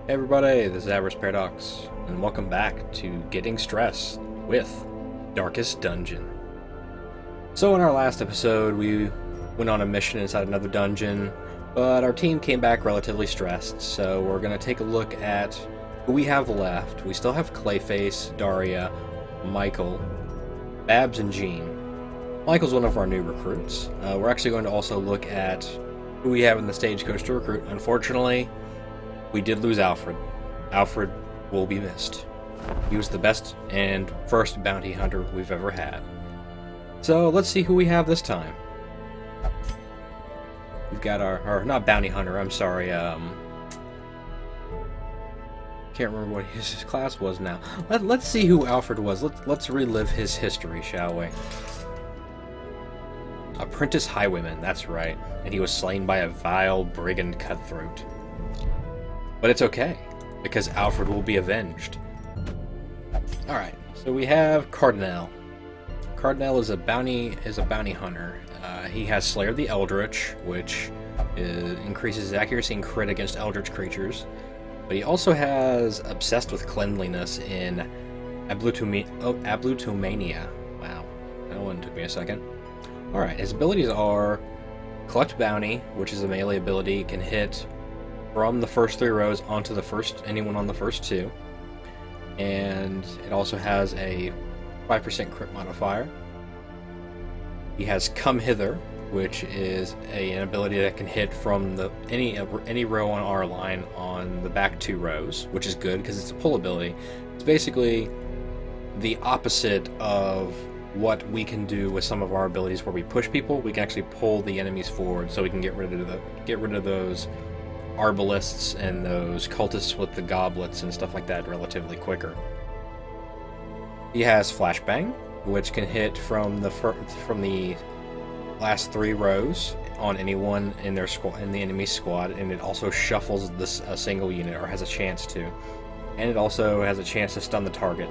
Hey everybody, this is Avarice Paradox, and welcome back to Getting Stressed with Darkest Dungeon. So in our last episode, we went on a mission inside another dungeon, but our team came back relatively stressed, so we're going to take a look at who we have left. We still have Clayface, Daria, Michael, Babs, and Jean. Michael's one of our new recruits. We're actually going to also look at who we have in the stagecoach to recruit. Unfortunately, we did lose Alfred. Alfred will be missed. He was the best and first bounty hunter we've ever had. So let's see who we have this time. We've got our not bounty hunter, I'm sorry, can't remember what his class was now. Let's see who Alfred was. Let's relive his history, shall we? Apprentice highwayman, that's right. And he was slain by a vile brigand cutthroat. But it's okay, because Alfred will be avenged. Alright, so we have Cardinal. Cardinal is a bounty hunter. He has Slayer the Eldritch, which increases his accuracy and crit against Eldritch creatures. But he also has Obsessed with Cleanliness in Ablutomania. Wow, that one took me a second. Alright, his abilities are Collect Bounty, which is a melee ability, can hit from the first 3 rows onto anyone on the first 2. And it also has a 5% crit modifier. He has Come Hither, which is an ability that can hit from any row on our line on the back 2 rows, which is good because it's a pull ability. It's basically the opposite of what we can do with some of our abilities where we push people. We can actually pull the enemies forward, so we can get rid of those arbalists and those cultists with the goblets and stuff like that relatively quicker. He has Flashbang, which can hit from the last 3 rows on anyone in their squad, in the enemy squad, and it also shuffles a single unit, or has a chance to. And it also has a chance to stun the target.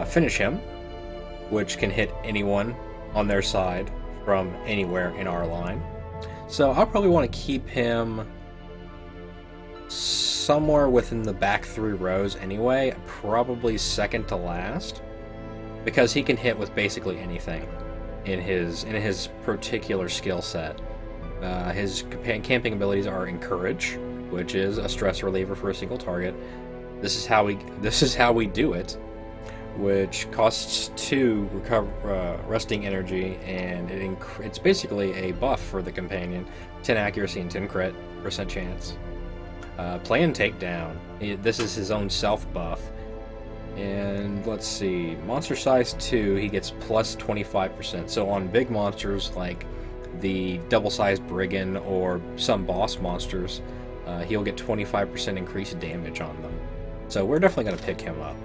Finish Him, which can hit anyone on their side from anywhere in our line. So I'll probably want to keep him somewhere within the back 3 rows anyway, probably second to last, because he can hit with basically anything in his particular skill set. His camping abilities are Encourage, which is a stress reliever for a single target. This is how we do it, which costs 2 resting energy, and it's basically a buff for the companion. 10 accuracy and 10 crit % chance. Plan Takedown. This is his own self buff. And let's see, monster size 2, he gets plus 25%. So on big monsters like the double-sized brigand or some boss monsters, he'll get 25% increased damage on them. So we're definitely going to pick him up.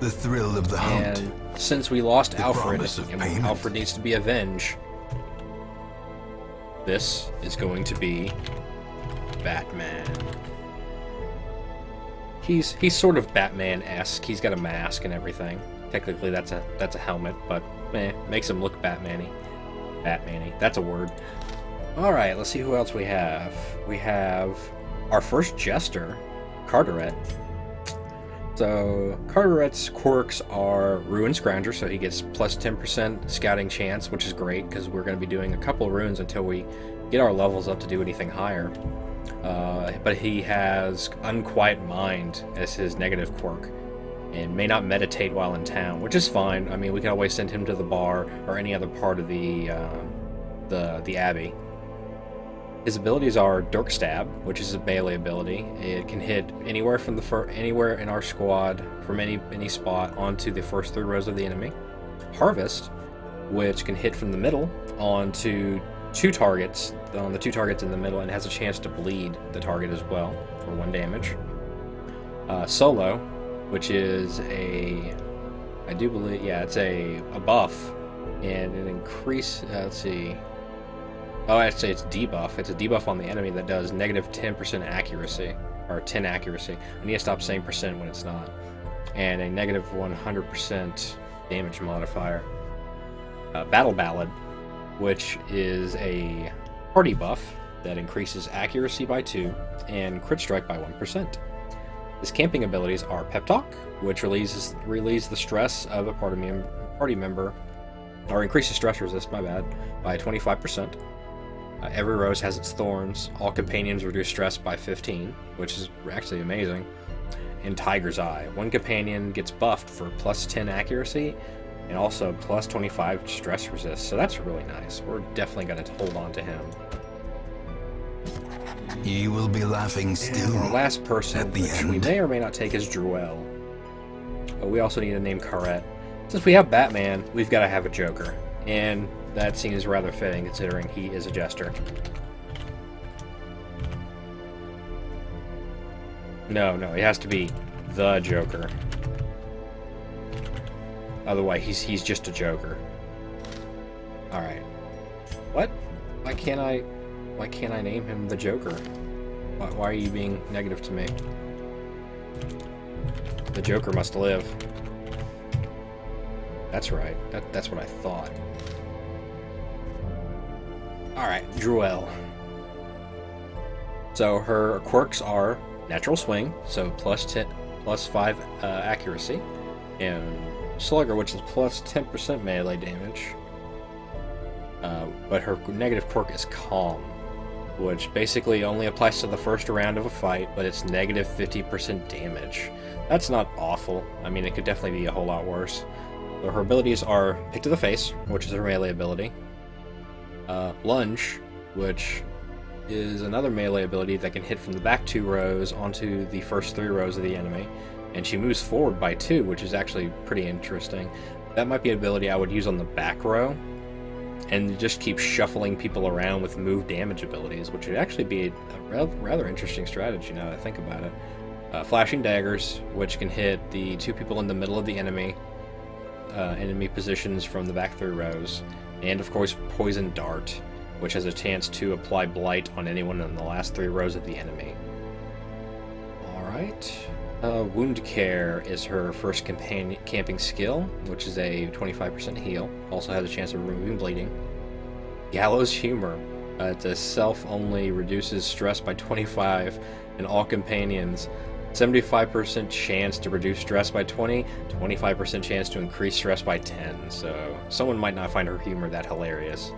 The thrill of the hunt. And since we lost The Alfred, promise of and payment. Alfred needs to be avenged, this is going to be Batman. He's sort of Batman-esque. He's got a mask and everything. Technically, that's a helmet, but makes him look Batman-y. Batman-y. That's a word. All right, let's see who else we have. We have our first Jester, Carteret. So Carteret's quirks are Ruin Scrounger, so he gets plus 10% scouting chance, which is great because we're going to be doing a couple of runes until we get our levels up to do anything higher. But he has Unquiet Mind as his negative quirk, and may not meditate while in town, which is fine. I mean, we can always send him to the bar or any other part of the abbey. His abilities are Dirk Stab, which is a melee ability. It can hit anywhere anywhere in our squad from any spot onto the first 3 rows of the enemy. Harvest, which can hit from the middle onto 2 targets, on the 2 targets in the middle, and has a chance to bleed the target as well for 1 damage. Solo, which is it's a buff, and an increase, let's see. Oh, actually, it's debuff. It's a debuff on the enemy that does negative 10% accuracy, or 10 accuracy. I need to stop saying percent when it's not. And a negative 100% damage modifier. Battle Ballad, which is a party buff that increases accuracy by 2 and crit strike by 1%. His camping abilities are Pep Talk, which relieves the stress of a party member, or increases stress resist, my bad, by 25%. Every rose has its thorns. All companions reduce stress by 15, which is actually amazing. And Tiger's Eye. One companion gets buffed for plus 10 accuracy and also plus 25 stress resist, so that's really nice. We're definitely going to hold on to him. You will be laughing still. Our last person, at the which end. we may or may not take, is Druel. But we also need to name Carette. Since we have Batman, we've got to have a Joker. And that seems rather fitting, considering he is a jester. No, it has to be the Joker. Otherwise, he's just a Joker. Alright. What? Why can't I name him the Joker? Why are you being negative to me? The Joker must live. That's right. That's what I thought. Alright, Druel. So her quirks are Natural Swing, so plus 5 accuracy, and Slugger, which is plus 10% melee damage. But her negative quirk is Calm, which basically only applies to the first round of a fight, but it's negative 50% damage. That's not awful. I mean, it could definitely be a whole lot worse. So her abilities are Pick to the Face, which is her melee ability. Lunge, which is another melee ability that can hit from the back 2 rows onto the first 3 rows of the enemy. And she moves forward by 2, which is actually pretty interesting. That might be an ability I would use on the back row, and just keep shuffling people around with move damage abilities, which would actually be a rather interesting strategy now that I think about it. Flashing Daggers, which can hit the 2 people in the middle of the enemy positions from the back 3 rows. And of course, Poison Dart, which has a chance to apply Blight on anyone in the last 3 rows of the enemy. Alright. Wound Care is her first camping skill, which is a 25% heal. Also has a chance of removing bleeding. Gallows Humor. It's a self-only, reduces stress by 25, and all companions 75% chance to reduce stress by 20, 25% chance to increase stress by 10. So someone might not find her humor that hilarious.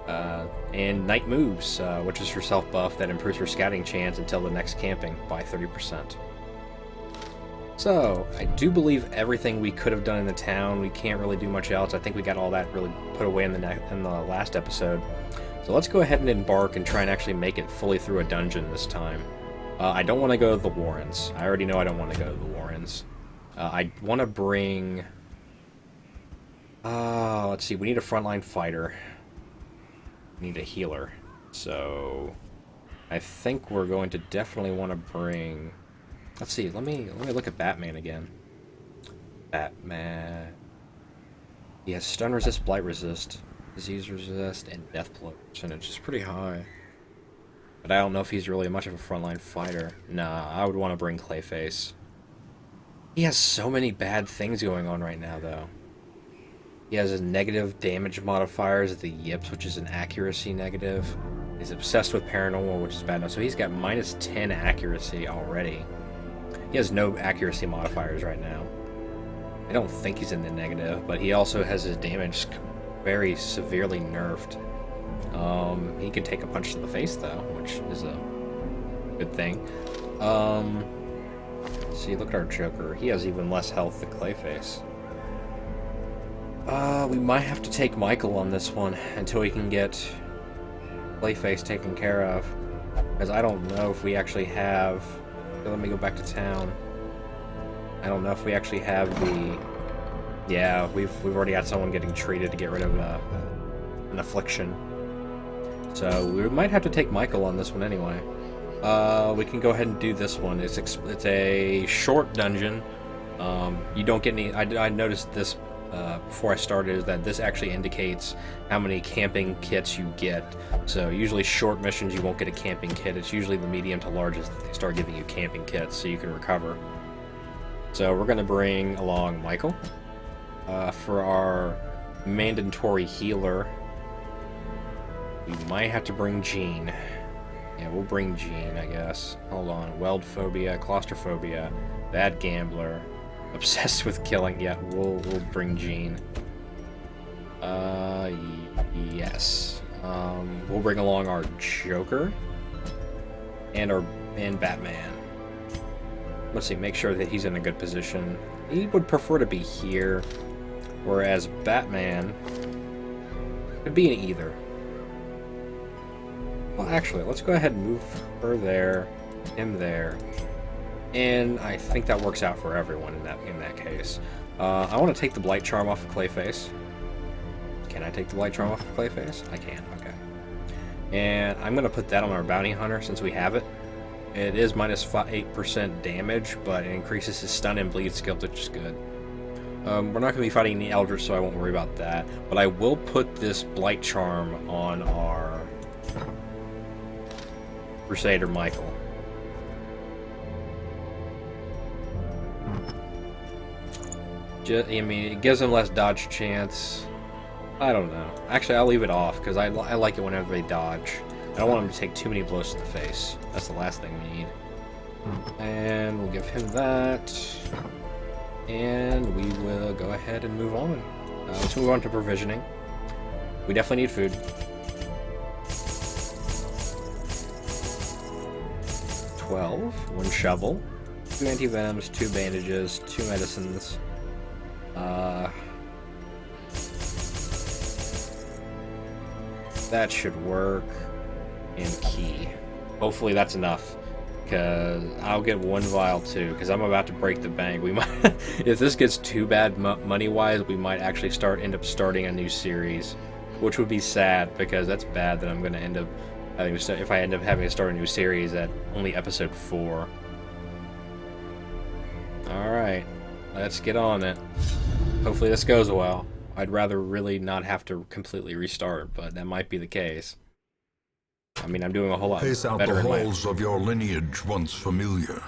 And Night Moves, which is her self-buff that improves her scouting chance until the next camping by 30%. So, I do believe everything we could have done in the town. We can't really do much else. I think we got all that really put away in the last episode. So let's go ahead and embark and try and actually make it fully through a dungeon this time. I don't want to go to the Warrens. I already know I don't want to go to the Warrens. I want to bring... let's see, we need a frontline fighter. We need a healer. So, I think we're going to definitely want to bring... Let's see, let me look at Batman again. Batman... He has stun resist, blight resist, disease resist, and death blow percentage. It's pretty high. But I don't know if he's really much of a frontline fighter. Nah, I would want to bring Clayface. He has so many bad things going on right now, though. He has a negative damage modifiers, the Yips, which is an accuracy negative. He's obsessed with paranormal, which is bad now. So he's got minus 10 accuracy already. He has no accuracy modifiers right now. I don't think he's in the negative, but he also has his damage very severely nerfed. He can take a punch to the face, though, which is a good thing. See, look at our Joker. He has even less health than Clayface. We might have to take Michael on this one until we can get Clayface taken care of. Because I don't know if we actually have... Let me go back to town. I don't know if we actually have the... Yeah, we've already had someone getting treated to get rid of an affliction. So we might have to take Michael on this one anyway. We can go ahead and do this one. It's a short dungeon. You don't get any... I noticed this before I started, is that this actually indicates how many camping kits you get. So usually short missions you won't get a camping kit. It's usually the medium to largest that they start giving you camping kits so you can recover. So we're going to bring along Michael. For our mandatory healer, We might have to bring Jean. Yeah, we'll bring Jean, I guess. Hold on. Weld phobia, claustrophobia, bad gambler, obsessed with killing. Yeah, we'll bring Jean. Yes. We'll bring along our Joker and Batman. Let's see, make sure that he's in a good position. He would prefer to be here, whereas Batman could be in either. Well, actually, let's go ahead and move her there, him there, and I think that works out for everyone in that case. I want to take the Blight Charm off of Clayface. Can I take the Blight Charm off of Clayface? I can, okay. And I'm going to put that on our Bounty Hunter since we have it. It is minus 8% damage, but it increases his stun and bleed skill, which is good. We're not going to be fighting the Eldritch, so I won't worry about that. But I will put this Blight Charm on our Crusader Michael. I mean, it gives him less dodge chance. I don't know. Actually, I'll leave it off, because I like it whenever they dodge. I don't want him to take too many blows to the face. That's the last thing we need. And we'll give him that. And we will go ahead and move on. Let's move on to provisioning. We definitely need food. 12, 1 shovel, 2 anti-venoms, 2 bandages, 2 medicines. That should work. And key. Hopefully that's enough, because I'll get 1 vial too, because I'm about to break the bank. We might, if this gets too bad money-wise, we might actually end up starting a new series, which would be sad, because that's bad that I'm going to end up having to, if I end up having to start a new series at only episode 4. Alright, let's get on it. Hopefully this goes well. I'd rather really not have to completely restart, but that might be the case. I mean, I'm doing a whole lot Pace out better the in my... halls of your lineage once familiar.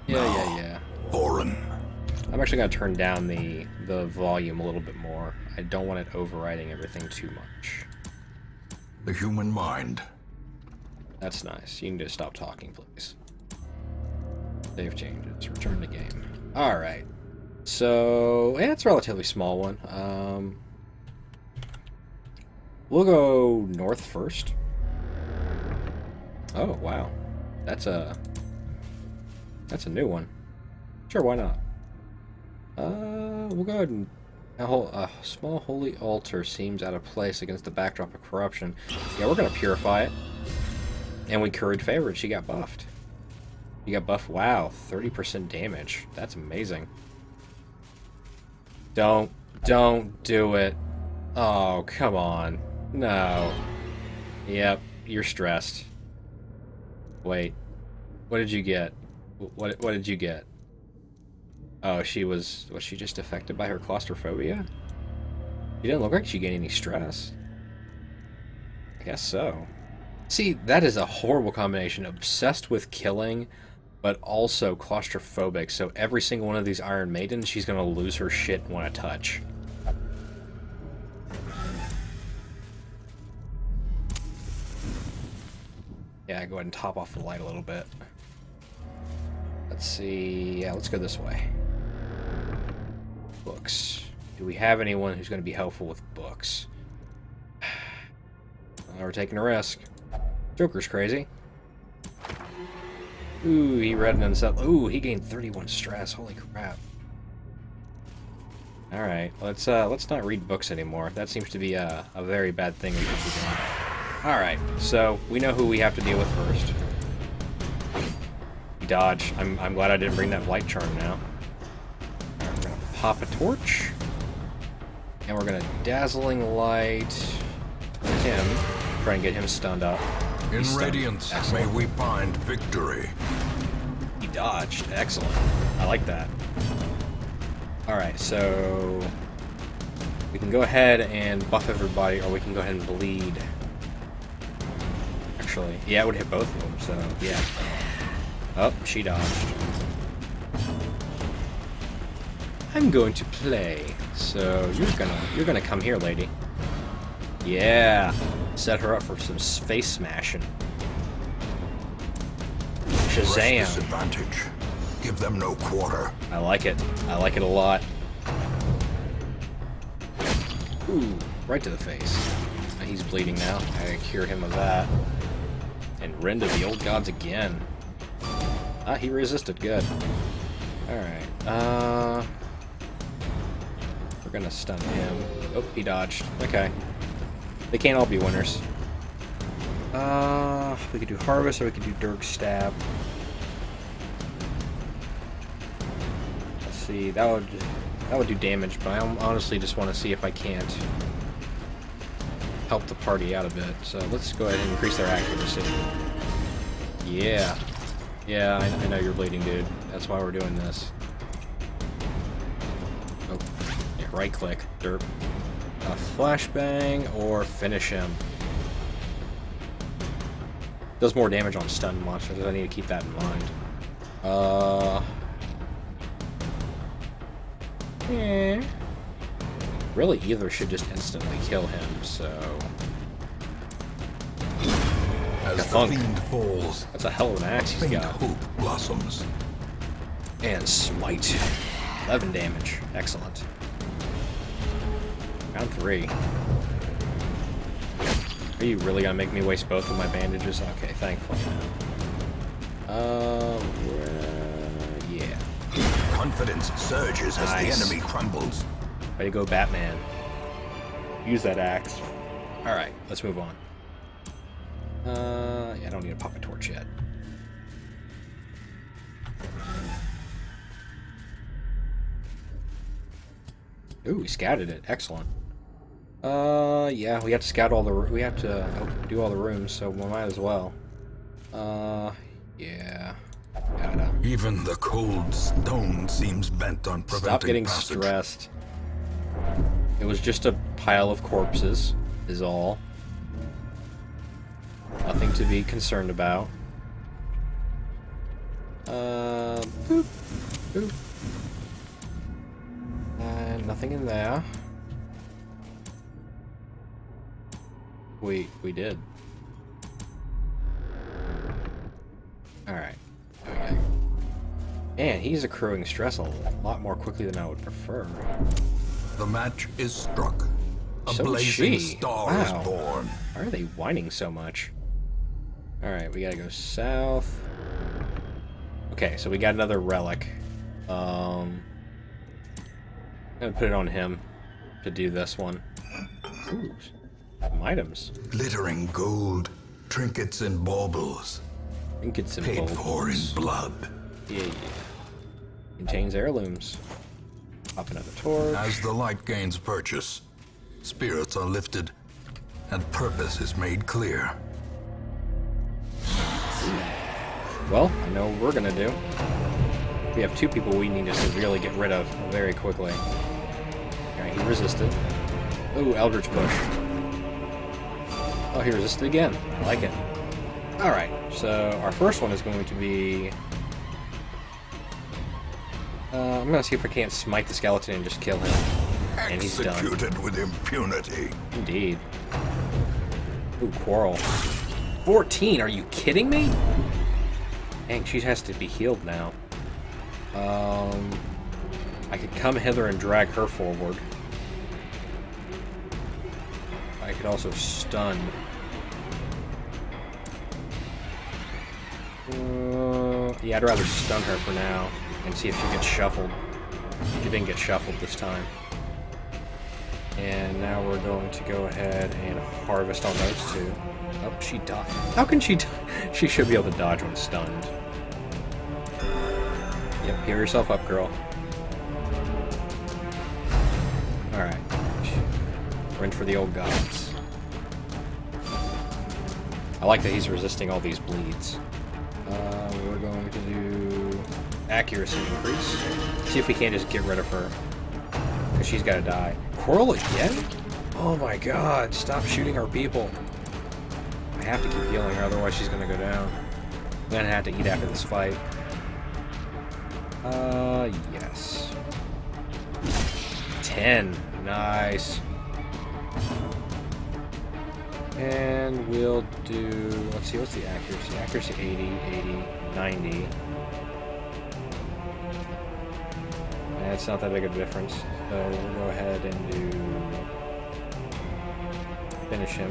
Yeah. Foreign. I'm actually going to turn down the volume a little bit more. I don't want it overriding everything too much. The human mind. That's nice. You can just stop talking, please. Save changes. Return to game. Alright. So, yeah, it's a relatively small one. We'll go north first. Oh, wow. That's a new one. Sure, why not? We'll go ahead and... A small holy altar seems out of place against the backdrop of corruption. Yeah, we're gonna purify it. And we curried favorite. She got buffed. You got buffed. Wow, 30% damage. That's amazing. Don't do it. Oh, come on. No. Yep, you're stressed. Wait. What did you get? What did you get? Oh, was she just affected by her claustrophobia? She didn't look like she gained any stress. I guess so. See, that is a horrible combination. Obsessed with killing, but also claustrophobic. So every single one of these Iron Maidens, she's going to lose her shit and want to touch. Yeah, go ahead and top off the light a little bit. Let's see. Yeah, let's go this way. Books. Do we have anyone who's going to be helpful with books? We're taking a risk. Joker's crazy. Ooh, he read and stuff. Ooh, he gained 31 stress. Holy crap. Alright, let's not read books anymore. That seems to be a very bad thing we should be doing. Alright, so we know who we have to deal with first. He dodged. I'm glad I didn't bring that Blight Charm now. We're gonna pop a torch. And we're gonna Dazzling Light him. Try and get him stunned up. In Radiance, may we find victory. He dodged. Excellent. I like that. Alright, so we can go ahead and buff everybody, or we can go ahead and bleed. Actually, yeah, it would hit both of them, so yeah. Oh, she dodged. I'm going to play. So you're gonna come here, lady. Yeah. Set her up for some face smashing. Press Shazam! disadvantage. Give them no quarter. I like it. I like it a lot. Ooh, right to the face. He's bleeding now. I gotta cure him of that. And render the old gods again. Ah, he resisted. Good. Alright. We're gonna stun him. Oh, he dodged. Okay. They can't all be winners. We could do Harvest or we could do Dirk Stab. Let's see. That would do damage, but I honestly just want to see if I can't help the party out a bit. So let's go ahead and increase their accuracy. Yeah. Yeah, I know you're bleeding, dude. That's why we're doing this. Oh. Yeah, right click. Derp. A flashbang or finish him. Does more damage on stunned monsters. I need to keep that in mind. Really, either should just instantly kill him, so... As the Thunk. fiend falls, That's a hell of an axe he's faint got. hope blossoms. And smite. 11 damage. Excellent. Round 3. Are you really gonna make me waste both of my bandages? Okay, thankfully. Yeah. Confidence surges as Nice. the enemy crumbles. Way to go, Batman. Use that axe. Alright, let's move on. Yeah, I don't need to pop a torch yet. Ooh, we scouted it. Excellent. Yeah, we have to scout all the... We have to do all the rooms, so we might as well. Yeah. Gotta. Even the cold stone seems bent on preventing Stop getting passage. stressed. It was just a pile of corpses, is all. Nothing to be concerned about. Boop. Boop. And nothing in there. We did. Alright. Okay. Man, he's accruing stress a lot more quickly than I would prefer. The match is struck. A So is blazing she. star Wow. is born. Why are they whining so much? Alright, we gotta go south. Okay, so we got another relic. I'm gonna put it on him to do this one. Ooh, some items. Glittering gold, trinkets and baubles, Trinkets and paid for in baubles. blood. Yeah. Contains heirlooms. Pop another torch. As the light gains purchase, spirits are lifted, and purpose is made clear. Well, I know what we're gonna do. We have 2 people we need to severely get rid of very quickly. Alright, he resisted. Ooh, Eldritch Push. Oh, he resisted again. I like it. Alright, so our first one is going to be... I'm gonna see if I can't smite the skeleton and just kill him. And he's done. Executed with impunity. Indeed. Ooh, Quarrel. 14, are you kidding me? Dang, she has to be healed now. I could come hither and drag her forward. I could also stun. Yeah, I'd rather stun her for now and see if she gets shuffled. She didn't get shuffled this time. And now we're going to go ahead and harvest on those 2. Oh, she dodged. How can she... She should be able to dodge when stunned. Yep, heal yourself up, girl. Alright. We're in for the old gods. I like that he's resisting all these bleeds. We're going to do accuracy increase. See if we can't just get rid of her. Because she's got to die. Quarrel again? Oh my god, stop shooting our people. I have to keep healing her, otherwise she's going to go down. I'm going to have to eat after this fight. Yes. 10. Nice. And we'll do, let's see, what's the accuracy? Accuracy 80, 80, 90. It's not that big of a difference. So we'll go ahead and do, finish him.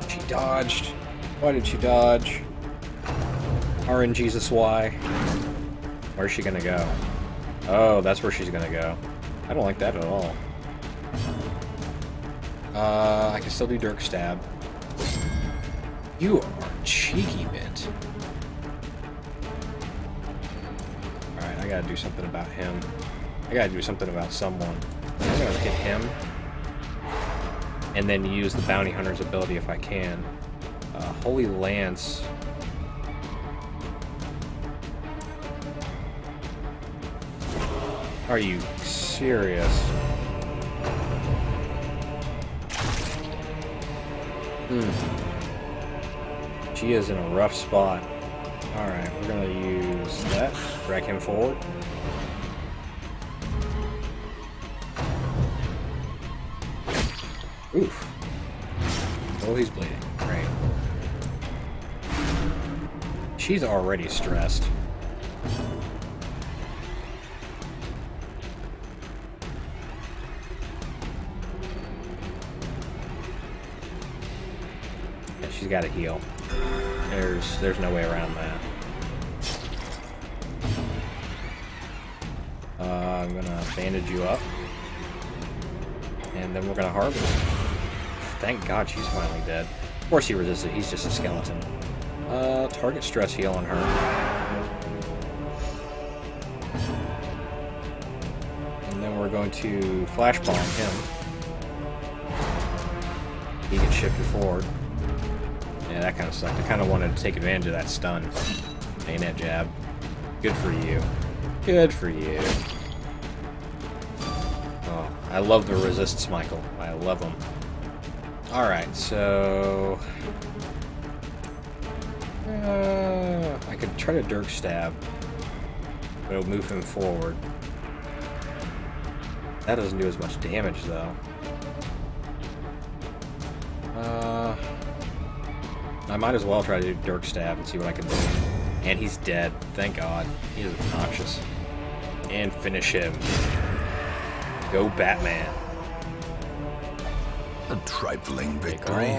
She dodged. Why did she dodge? RNGesus, why? Where's she gonna go? Oh, that's where she's gonna go. I don't like that at all. I can still do Dirk Stab. You are cheeky bit. Alright, I gotta do something about him. I gotta do something about someone. I'm gonna hit him. And then use the Bounty Hunter's ability if I can. Holy Lance. Are you serious? She is in a rough spot. Alright, we're gonna use that. Drag him forward. Oof. Oh, he's bleeding. Great. She's already stressed. Yeah, she's got to heal. There's no way around that. I'm gonna bandage you up. And then we're gonna harvest. Thank God she's finally dead. Of course he resisted, he's just a skeleton. Target stress heal on her. And then we're going to flash bomb him. He gets shifted forward. Yeah, that kind of sucked. I kind of wanted to take advantage of that stun. Bayonet jab. Good for you. Good for you. Oh, I love the resists, Michael. I love them. Alright, so... I could try to Dirk Stab. But it'll move him forward. That doesn't do as much damage, though. I might as well try to do Dirk Stab and see what I can do. And he's dead. Thank God. He is obnoxious. And finish him. Go Batman. A trifling victory,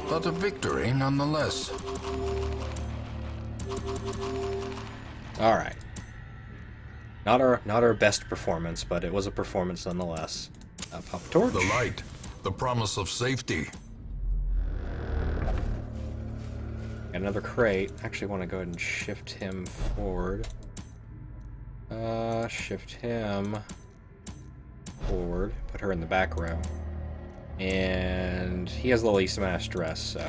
but a victory nonetheless. Alright. Not our best performance, but it was a performance nonetheless. Pop a torch. The light, the promise of safety. Got another crate. Actually want to go ahead and shift him forward. Shift him forward. Put her in the back row. And he has the least amount of stress, so...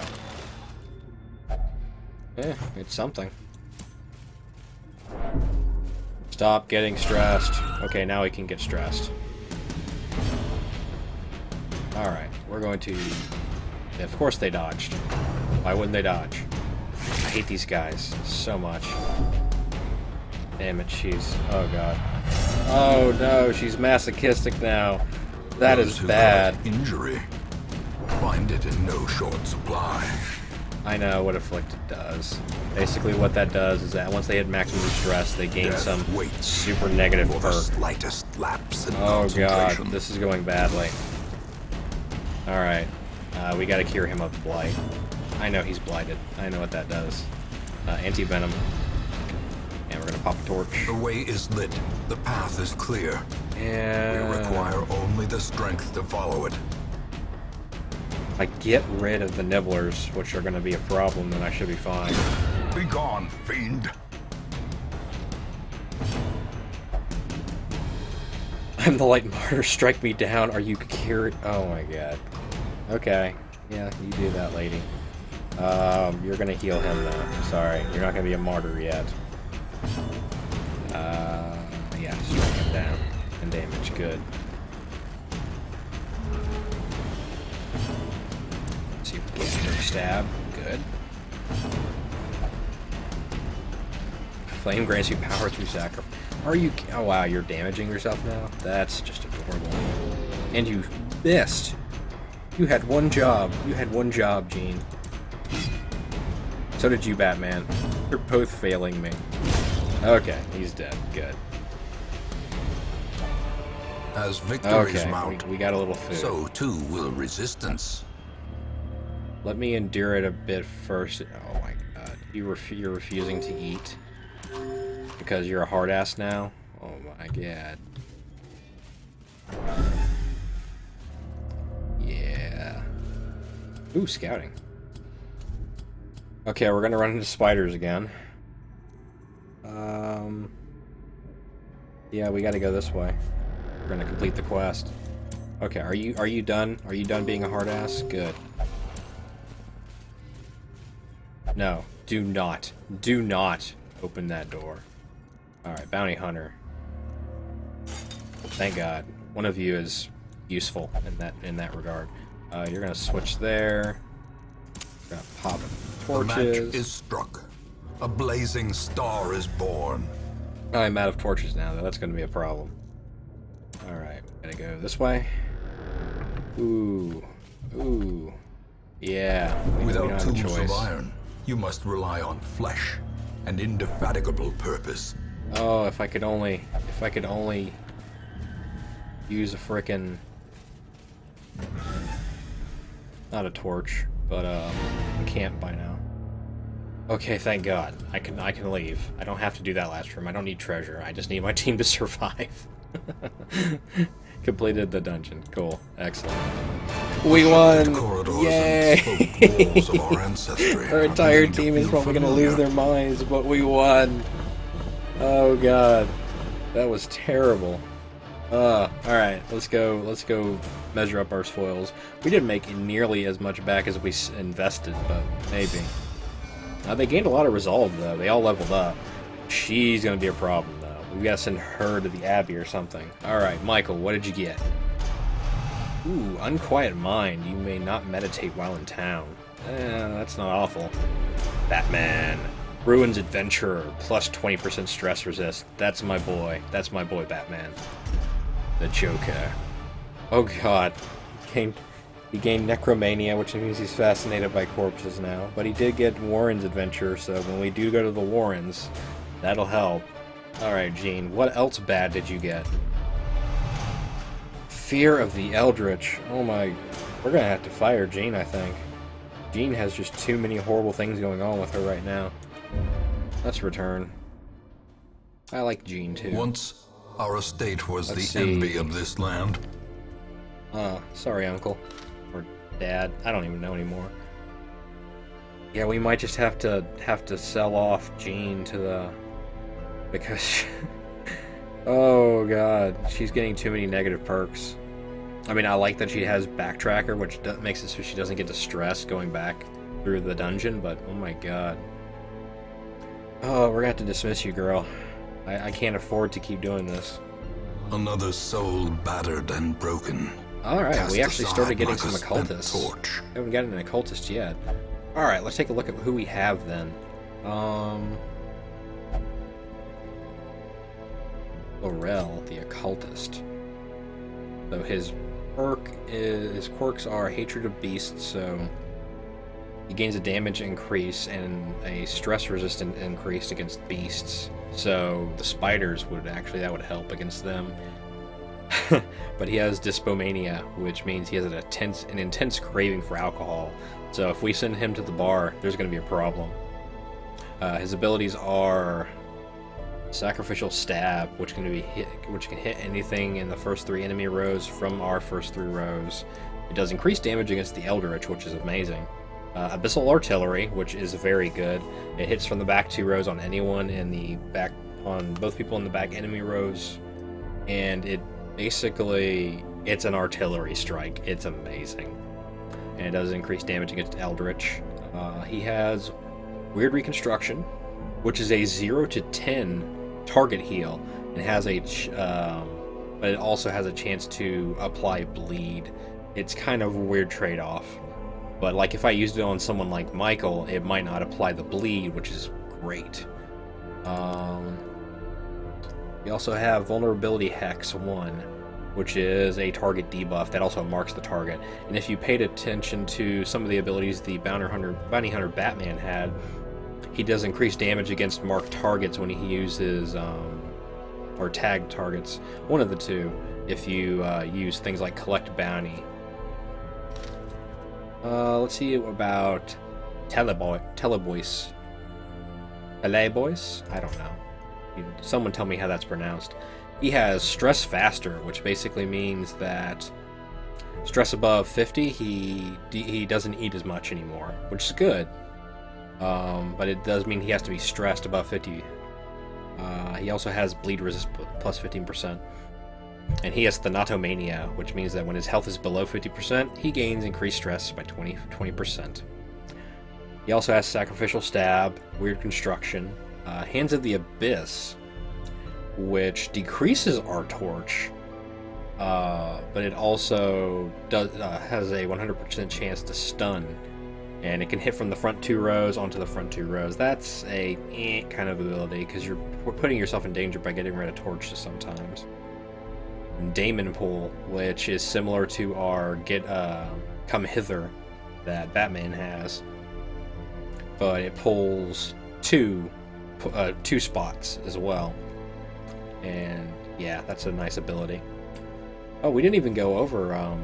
it's something. Stop getting stressed. Okay, now he can get stressed. Alright, we're going to... Yeah, of course they dodged. Why wouldn't they dodge? I hate these guys so much. Damn it, she's... Oh, God. Oh, no, she's masochistic now. That is bad. Injury. Find it in no short supply. I know what Afflicted does. Basically what that does is that once they hit maximum stress, they gain some super negative for perk. the slightest lapse in Oh concentration. God, this is going badly. Alright, we gotta cure him of Blight. I know he's blighted. I know what that does. Anti-Venom. And we're gonna pop a torch. The way is lit. The path is clear. And... We require only the strength to follow it. If I get rid of the Nibblers, which are gonna be a problem, then I should be fine. Be gone, fiend. I'm the Light Martyr, strike me down. Are you cured? Oh my God. Okay. Yeah, you do that, lady. You're gonna heal him though. Sorry, you're not gonna be a martyr yet. Yeah, strike him down. And damage, good. Let's see if we can get stab. Good. Flame grants you power through sacrifice. Are you... Oh wow, you're damaging yourself now? That's just adorable. And you missed. You had one job. You had one job, Gene. So did you, Batman. You're both failing me. Okay, he's dead. Good. As victories Okay, mount, we got a little food. so too will resistance. Let me endure it a bit first. Oh my god. You're refusing to eat? Because you're a hard ass now? Oh my god. Yeah. Ooh, scouting. Okay, we're gonna run into spiders again. Yeah, we gotta go this way. We're gonna complete the quest. Okay, are you done? Are you done being a hard ass? Good. No, do not open that door. Alright, bounty hunter. Thank God. One of you is useful in that regard. You're gonna switch there. Gonna pop The match torches. is struck. A blazing star is born. I'm out of torches now, though. That's gonna be a problem. Alright, gotta go this way. Ooh. Ooh. Yeah. We don't Without have a tools choice. of iron, you must rely on flesh and indefatigable purpose. Oh, if I could only use a frickin' not a torch, but a camp by now. Okay, thank God. I can leave. I don't have to do that last room. I don't need treasure. I just need my team to survive. Completed the dungeon. Cool. Excellent. We won! Corridors Yay! and sloped walls of our ancestry Our are entire beginning to team is feel probably gonna lose familiar. their minds, but we won. Oh God, that was terrible. Alright, let's go measure up our spoils. We didn't make nearly as much back as we invested, but maybe. They gained a lot of resolve, though. They all leveled up. She's gonna be a problem, though. We gotta send her to the Abbey or something. Alright, Michael, what did you get? Ooh, Unquiet Mind. You may not meditate while in town. That's not awful. Batman. Ruins Adventurer. Plus 20% stress resist. That's my boy. That's my boy, Batman. The Joker. Oh god. He gained Necromania, which means he's fascinated by corpses now. But he did get Warren's Adventure, so when we do go to the Warrens, that'll help. Alright, Gene. What else bad did you get? Fear of the Eldritch. Oh my... We're gonna have to fire Jean, I think. Jean has just too many horrible things going on with her right now. Let's return. I like Jean, too. Once, our estate was Let's the see. envy of this land. Sorry, Uncle. Or Dad. I don't even know anymore. Yeah, we might just have to sell off Jean to the... Because... Oh god, she's getting too many negative perks. I mean, I like that she has Backtracker, which makes it so she doesn't get distressed going back through the dungeon, but oh my god. Oh, we're gonna have to dismiss you, girl. I can't afford to keep doing this. Another soul battered and broken. Alright, Cast we actually aside started getting like some a spent occultists. torch. Haven't gotten an occultist yet. Alright, let's take a look at who we have then. Laurel, the occultist. So his quirks are hatred of beasts, so he gains a damage increase and a stress resistant increase against beasts. So the spiders that would help against them. But he has dyspomania, which means he has an intense craving for alcohol. So if we send him to the bar, there's going to be a problem. His abilities are Sacrificial Stab, which can hit anything in the first 3 enemy rows from our first 3 rows. It does increased damage against the Eldritch, which is amazing. Abyssal Artillery, which is very good. It hits from the back 2 rows on anyone in the back, on both people in the back enemy rows, and it's an artillery strike. It's amazing, and it does increase damage against Eldritch. He has Weird Reconstruction, which is a 0 to 10 target heal, and has but it also has a chance to apply bleed. It's kind of a weird trade-off, but like if I used it on someone like Michael, it might not apply the bleed, which is great. We also have Vulnerability Hex 1, which is a target debuff that also marks the target. And if you paid attention to some of the abilities the Bounty Hunter Batman had, he does increase damage against marked targets when he uses, or tagged targets, one of the two, if you use things like Collect Bounty. Let's see about Telebois. Telebois? I don't know. Someone tell me how that's pronounced. He has Stress Faster, which basically means that stress above 50, he doesn't eat as much anymore, which is good. But it does mean he has to be stressed above 50. He also has Bleed Resist plus 15%. And he has Thanatomania, which means that when his health is below 50%, he gains increased stress by 20%. He also has Sacrificial Stab, Weird Construction, Hands of the Abyss, which decreases our torch, but it also has a 100% chance to stun, and it can hit from the front 2 rows onto the front 2 rows. That's a kind of ability, because you're putting yourself in danger by getting rid of torches sometimes. And Daemon Pool, which is similar to our Come Hither that Batman has, but it pulls two spots as well. And yeah, that's a nice ability. Oh, we didn't even go over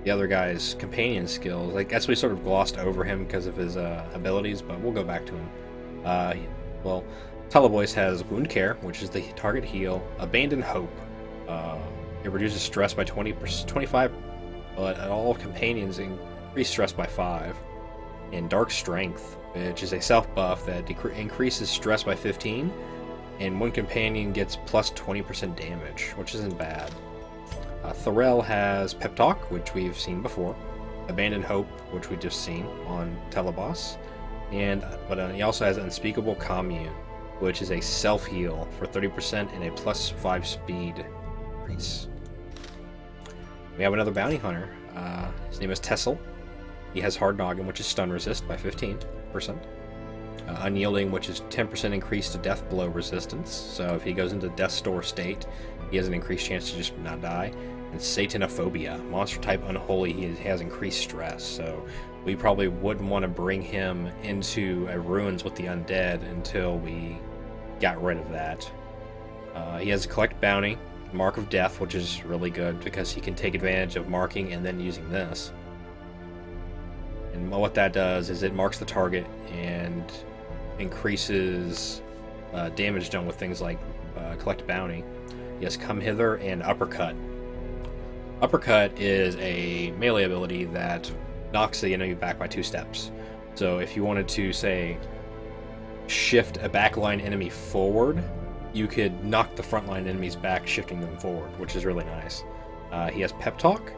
the other guy's companion skills. I guess we sort of glossed over him because of his abilities, but we'll go back to him. Well, Telebois has Wound Care, which is the target heal. Abandon Hope. It reduces stress by 25, but all companions increase stress by 5. And Dark Strength, which is a self buff that increases stress by 15, and one companion gets plus 20% damage, which isn't bad. Thorel has Pep Talk, which we've seen before. Abandon Hope, which we just seen on Teleboss. But he also has Unspeakable Commune, which is a self-heal for 30% and a plus 5 speed increase. We have another bounty hunter. His name is Tessel. He has Hard Noggin, which is stun resist by 15%. Unyielding, which is 10% increase to death blow resistance. So if he goes into death store state, he has an increased chance to just not die. And Satanophobia, monster type unholy, he has increased stress. So we probably wouldn't want to bring him into a ruins with the undead until we got rid of that. He has Collect Bounty, Mark of Death, which is really good because he can take advantage of marking and then using this. And what that does is it marks the target and increases damage done with things like Collect Bounty. Yes, Come Hither and Uppercut. Uppercut is a melee ability that knocks the enemy back by 2 steps. So if you wanted to, say, shift a backline enemy forward, you could knock the frontline enemies back, shifting them forward, which is really nice. He has Pep Talk.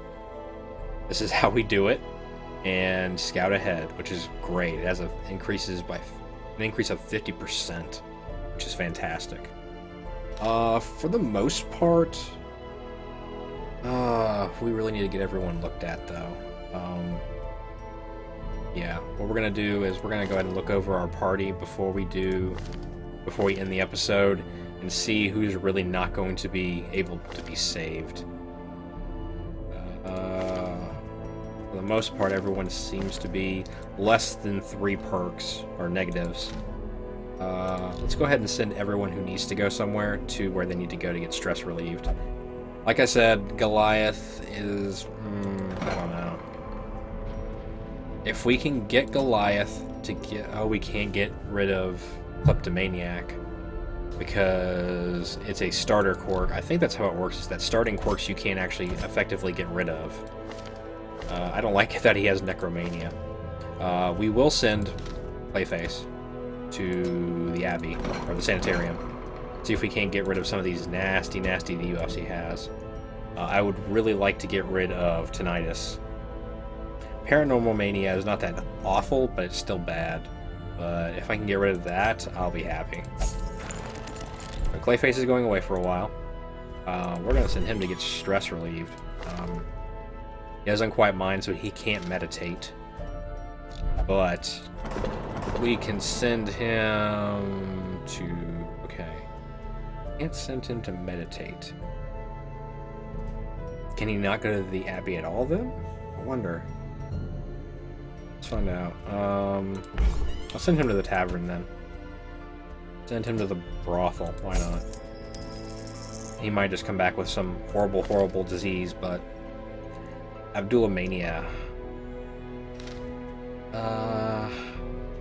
This is how we do it. And Scout Ahead, which is great. It has an increase of 50%, which is fantastic. For the most part, we really need to get everyone looked at, though. Yeah, what we're gonna do is we're gonna go ahead and look over our party before we end the episode and see who's really not going to be able to be saved. For the most part, everyone seems to be less than 3 perks or negatives. Let's go ahead and send everyone who needs to go somewhere to where they need to go to get stress relieved. Like I said, Goliath is... I don't know. If we can get Goliath to get... Oh, we can't get rid of Kleptomaniac because it's a starter quirk. I think that's how it works, is that starting quirks you can't actually effectively get rid of. I don't like that he has Necromania. We will send Clayface to the Abbey, or the Sanitarium. See if we can't get rid of some of these nasty debuffs he has. I would really like to get rid of Tinnitus. Paranormal Mania is not that awful, but it's still bad. But if I can get rid of that, I'll be happy. But Clayface is going away for a while. We're going to send him to get stress relieved. He has Unquiet Mind, so he can't meditate. But we can send him to... Okay. Can't send him to meditate. Can he not go to the Abbey at all then? I wonder. Let's find out. I'll send him to the tavern then. Send him to the brothel. Why not? He might just come back with some horrible, horrible disease, but... Abdullah-mania.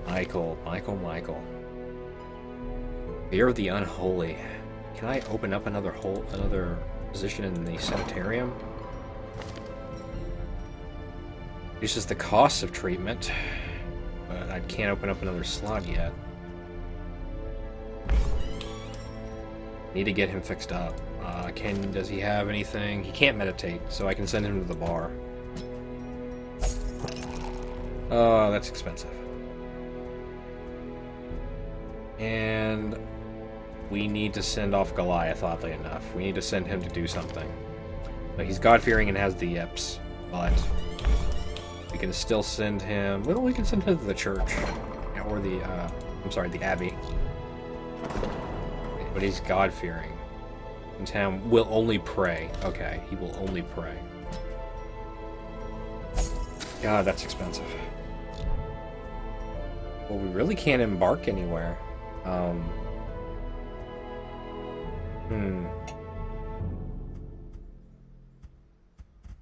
Michael. Fear of the Unholy. Can I open up another position in the sanitarium? It's just the cost of treatment, but I can't open up another slot yet. Need to get him fixed up. Does he have anything? He can't meditate, so I can send him to the bar. Oh, that's expensive. And we need to send off Goliath, oddly enough. We need to send him to do something. But he's God-fearing and has the yips, but we can still send him... Well, we can send him to the church. Or the, the Abbey. But he's God-fearing. In town, will only pray. Okay, he will only pray. God, that's expensive. Well, we really can't embark anywhere.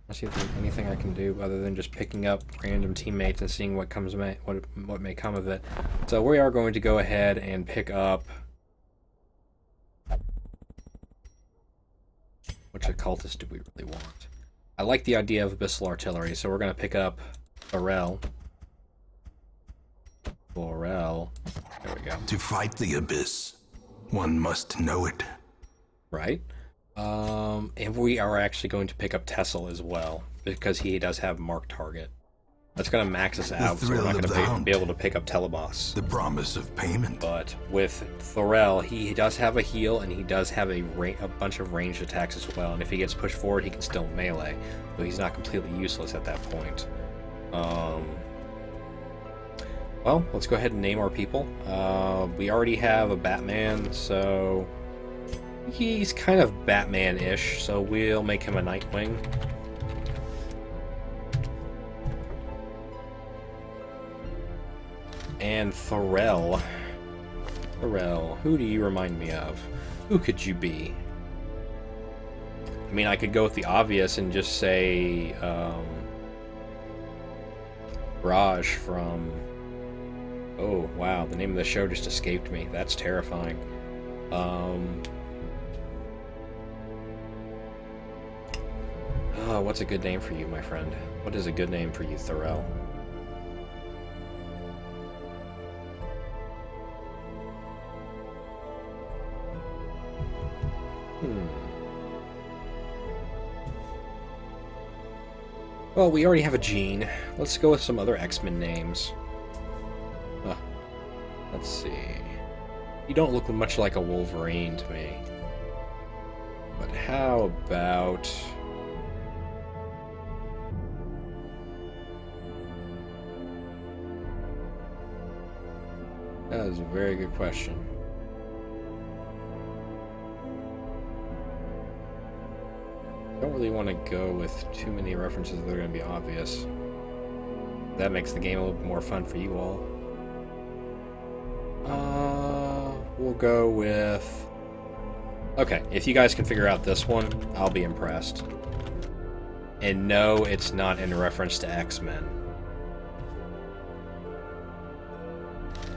Let's see if there's anything I can do other than just picking up random teammates and seeing what may come of it. So we are going to go ahead and pick up... Which occultist do we really want? I like the idea of abyssal artillery, so we're going to pick up Thorel. There we go. To fight the abyss, one must know it. Right. And we are actually going to pick up Tessel as well, because he does have marked target. That's going to max us out, so we're not going to be able to pick up Telebos. The promise of payment. But with Thorel, he does have a heal, and he does have a bunch of ranged attacks as well. And if he gets pushed forward, he can still melee. So he's not completely useless at that point. Well, let's go ahead and name our people. We already have a Batman, so... He's kind of Batman-ish, so we'll make him a Nightwing. And Thorel. Who do you remind me of? Who could you be? I mean, I could go with the obvious and just say, Raj from... Oh, wow, the name of the show just escaped me. That's terrifying. What's a good name for you, my friend? What is a good name for you, Thorel? Well, we already have a Jean. Let's go with some other X-Men names. Let's see. You don't look much like a Wolverine to me. But how about... That is a very good question. Don't really want to go with too many references that are going to be obvious. That makes the game a little bit more fun for you all. We'll go with... Okay, if you guys can figure out this one, I'll be impressed. And no, it's not in reference to X-Men.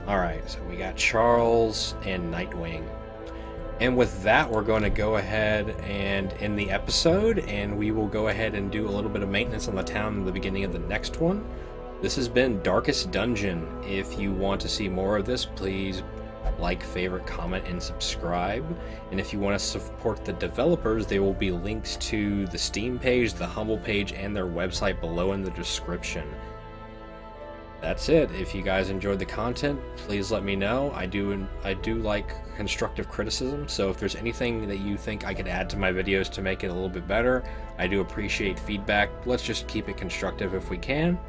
Alright, so we got Charles and Nightwing. And with that, we're going to go ahead and end the episode, and we will go ahead and do a little bit of maintenance on the town in the beginning of the next one. This has been Darkest Dungeon. If you want to see more of this, please like, favorite, comment, and subscribe. And if you want to support the developers, there will be links to the Steam page, the Humble page, and their website below in the description. That's it. If you guys enjoyed the content, please let me know. I do like constructive criticism, so if there's anything that you think I could add to my videos to make it a little bit better, I do appreciate feedback. Let's just keep it constructive if we can.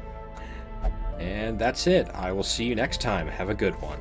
And that's it. I will see you next time. Have a good one.